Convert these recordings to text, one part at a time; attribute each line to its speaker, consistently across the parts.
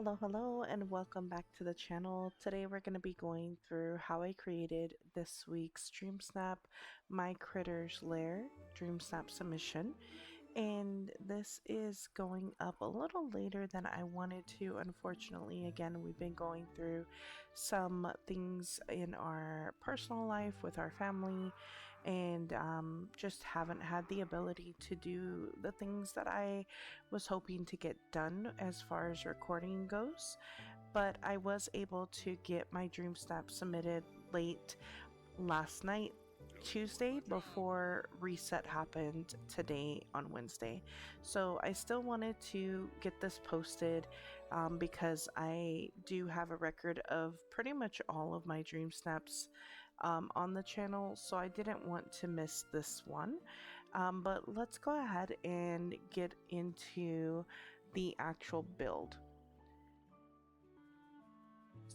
Speaker 1: Hello, and welcome back to the channel. Today we're going to be going through how I created this week's DreamSnap My Critters Lair DreamSnap submission. And this is going up a little later than I wanted to. Unfortunately, again, we've been going through some things in our personal life with our family and just haven't had the ability to do the things that I was hoping to get done as far as recording goes. But I was able to get my DreamSnap submitted late last night, Tuesday, before reset happened today on Wednesday. So I still wanted to get this posted because I do have a record of pretty much all of my dream snaps on the channel, so I didn't want to miss this one. But let's go ahead and get into the actual build.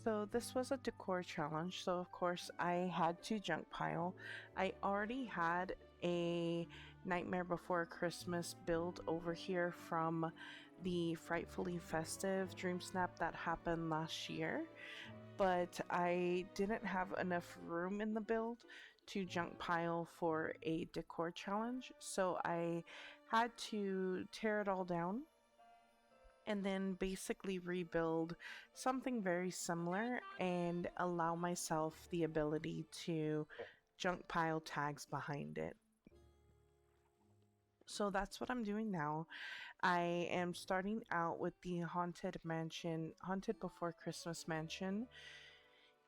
Speaker 1: So this was a decor challenge, so of course I had to junk pile. I already had a Nightmare Before Christmas build over here from the Frightfully Festive DreamSnap that happened last year, but I didn't have enough room in the build to junk pile for a decor challenge, so I had to tear it all down and then basically rebuild something very similar and allow myself the ability to junk pile tags behind it. So that's what I'm doing now. I am starting out with the Haunted Mansion, Haunted Before Christmas Mansion,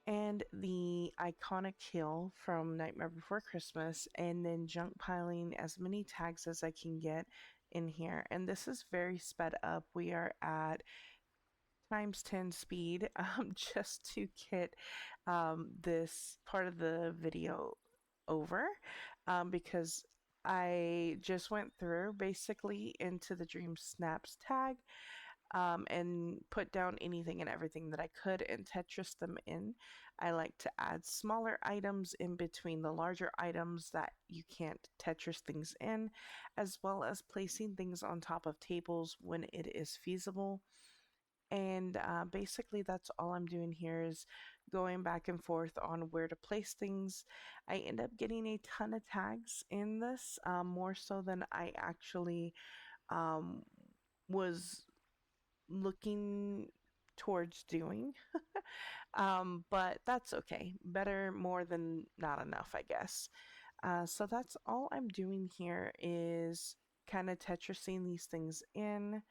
Speaker 1: and the iconic hill from Nightmare Before Christmas, and then junk piling as many tags as I can get in here. And this is very sped up. We are at times 10 speed just to get this part of the video over because I just went through basically into the DreamSnaps tag and put down anything and everything that I could and Tetris them in. I like to add smaller items in between the larger items that you can't Tetris things in, as well as placing things on top of tables when it is feasible. And basically that's all I'm doing here is going back and forth on where to place things. I end up getting a ton of tags in this, more so than I actually was looking towards doing. But that's okay. Better more than not enough, I guess. So that's all I'm doing here is kind of Tetrising these things in.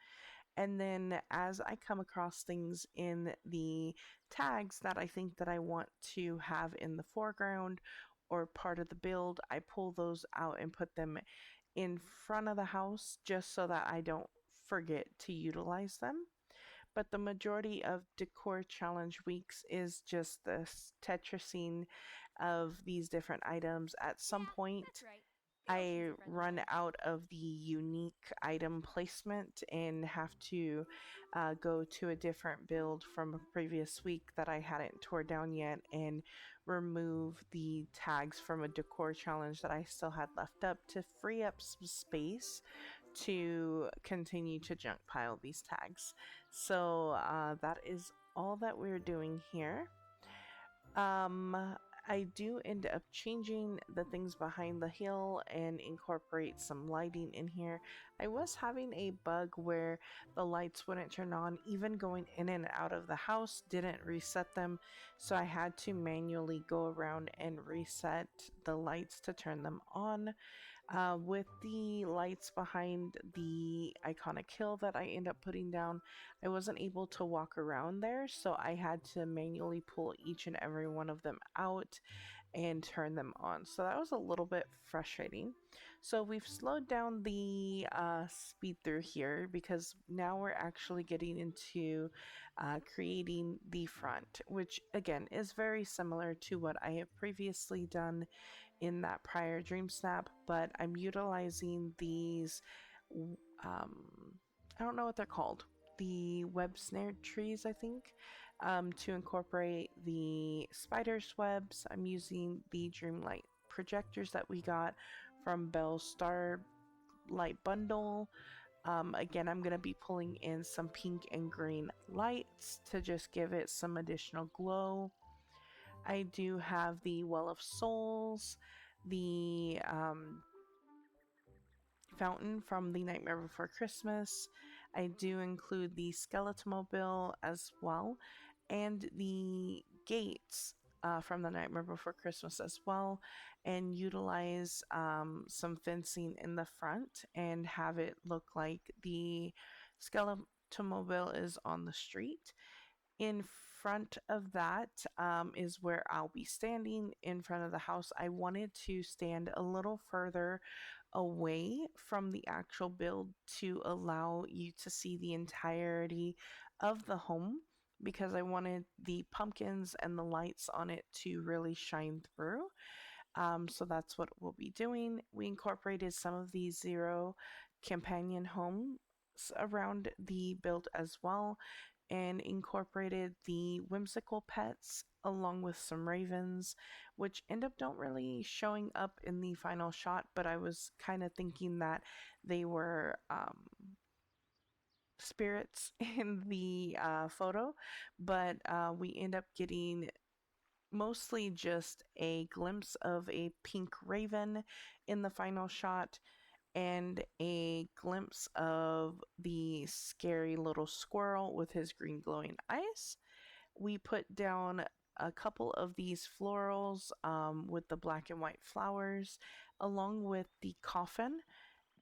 Speaker 1: And then as I come across things in the tags that I think that I want to have in the foreground or part of the build, I pull those out and put them in front of the house just so that I don't forget to utilize them. But the majority of decor challenge weeks is just this Tetrising of these different items. At some point, I run out of the unique item placement and have to go to a different build from a previous week that I hadn't tore down yet and remove the tags from a decor challenge that I still had left up to free up some space to continue to junk pile these tags. So that is all that we're doing here. I do end up changing the things behind the hill and incorporate some lighting in here. I was having a bug where the lights wouldn't turn on, even going in and out of the house didn't reset them, so I had to manually go around and reset the lights to turn them on. With the lights behind the iconic hill that I end up putting down, I wasn't able to walk around there, so I had to manually pull each and every one of them out and turn them on. So that was a little bit frustrating. So we've slowed down the speed through here because now we're actually getting into creating the front, which again is very similar to what I have previously done in that prior DreamSnap, but I'm utilizing these I don't know what they're called, the web snared trees, I think, to incorporate the spider's webs. I'm using the Dreamlight projectors that we got from Bell's Starlight Bundle Again, I'm going to be pulling in some pink and green lights to just give it some additional glow. I do have the Well of Souls, the fountain from The Nightmare Before Christmas. I do include the Skeletomobile as well, and the gates from The Nightmare Before Christmas as well, and utilize some fencing in the front and have it look like the Skeletomobile is on the street. In front of that is where I'll be standing in front of the house. I wanted to stand a little further away from the actual build to allow you to see the entirety of the home because I wanted the pumpkins and the lights on it to really shine through. So that's what we'll be doing. We incorporated some of the Zero companion homes around the build as well and incorporated the whimsical pets along with some ravens, which end up don't really showing up in the final shot, but I was kind of thinking that they were spirits in the photo, but we end up getting mostly just a glimpse of a pink raven in the final shot and a glimpse of the scary little squirrel with his green glowing eyes. We put down a couple of these florals with the black and white flowers along with the coffin.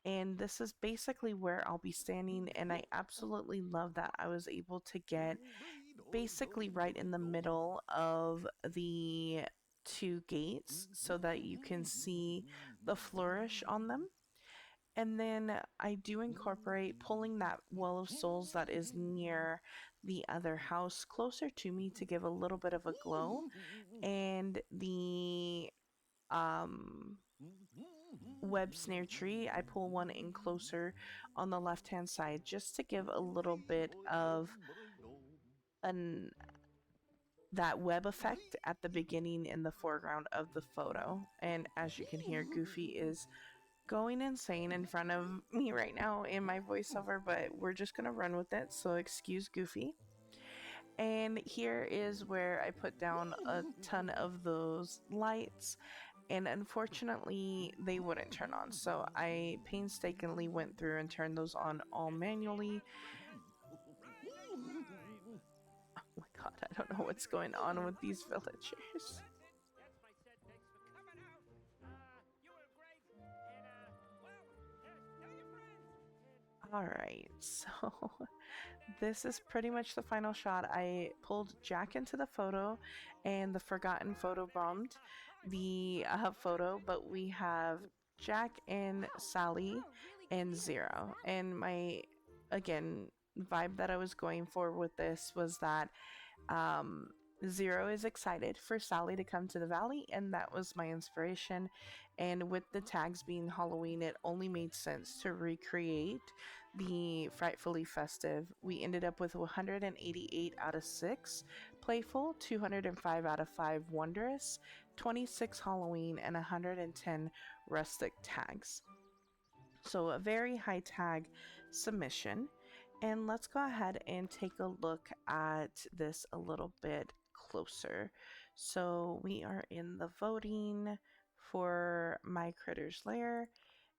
Speaker 1: And this is basically where I'll be standing, and I absolutely love that I was able to get basically right in the middle of the two gates so that you can see the flourish on them. And then I do incorporate pulling that Well of Souls that is near the other house closer to me to give a little bit of a glow. And the um, web snare tree, I pull one in closer on the left hand side just to give a little bit of an that web effect at the beginning in the foreground of the photo. And as you can hear, Goofy is going insane in front of me right now in my voiceover, but we're just gonna run with it, so excuse Goofy. And here is where I put down a ton of those lights, and unfortunately they wouldn't turn on, so I painstakingly went through and turned those on all manually. Oh my god, I don't know what's going on with these villagers. Alright, so this is pretty much the final shot. I pulled Jack into the photo and the Forgotten photo bombed the photo, but we have Jack and Sally and Zero. And my, again, vibe that I was going for with this was that um, Zero is excited for Sally to come to the valley, and that was my inspiration. And with the tags being Halloween, it only made sense to recreate the Frightfully Festive. We ended up with 188 out of 6 playful, 205 out of 5 wondrous, 26 Halloween, and 110 rustic tags. So a very high tag submission. And let's go ahead and take a look at this a little bit closer. So we are in the voting for My Critter's Lair,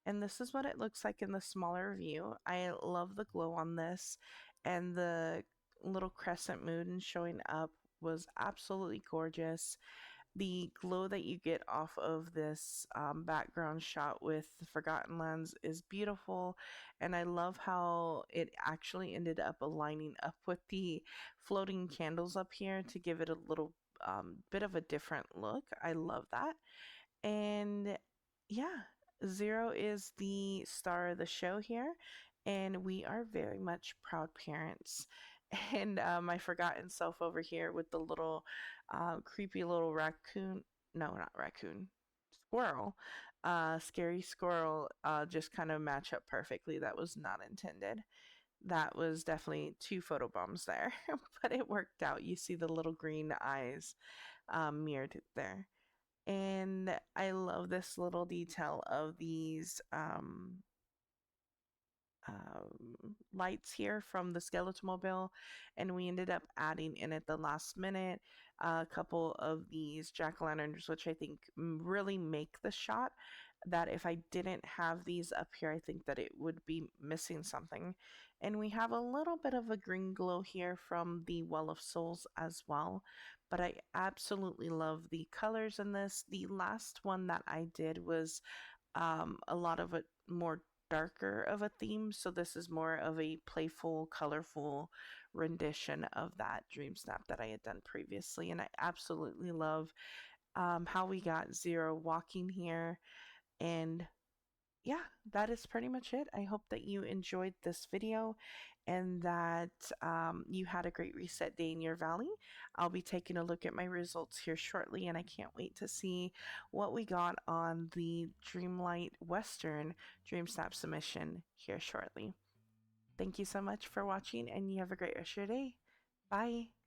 Speaker 1: and this is what it looks like in the smaller view. I love the glow on this, and the little crescent moon showing up was absolutely gorgeous. The glow that you get off of this background shot with the Forgotten Lands is beautiful, and I love how it actually ended up aligning up with the floating candles up here to give it a little bit of a different look. I love that. And yeah, Zero is the star of the show here, and we are very much proud parents. And my forgotten self over here with the little creepy little raccoon, no, not raccoon, squirrel, scary squirrel, just kind of match up perfectly. That was not intended. That was definitely two photo bombs there, but it worked out. You see the little green eyes mirrored there. And I love this little detail of these lights here from the Skeletomobile, and we ended up adding in at the last minute a couple of these jack-o'-lanterns, which I think really make the shot. That if I didn't have these up here, I think that it would be missing something. And we have a little bit of a green glow here from the Well of Souls as well. But I absolutely love the colors in this. The last one that I did was a lot of it more darker of a theme, so this is more of a playful, colorful rendition of that dream snap that I had done previously. And I absolutely love how we got Zero walking here. And yeah, that is pretty much it. I hope that you enjoyed this video and that you had a great reset day in your valley. I'll be taking a look at my results here shortly, and I can't wait to see what we got on the Dreamlight Western DreamSnap submission here shortly. Thank you so much for watching, and you have a great rest of your day. Bye.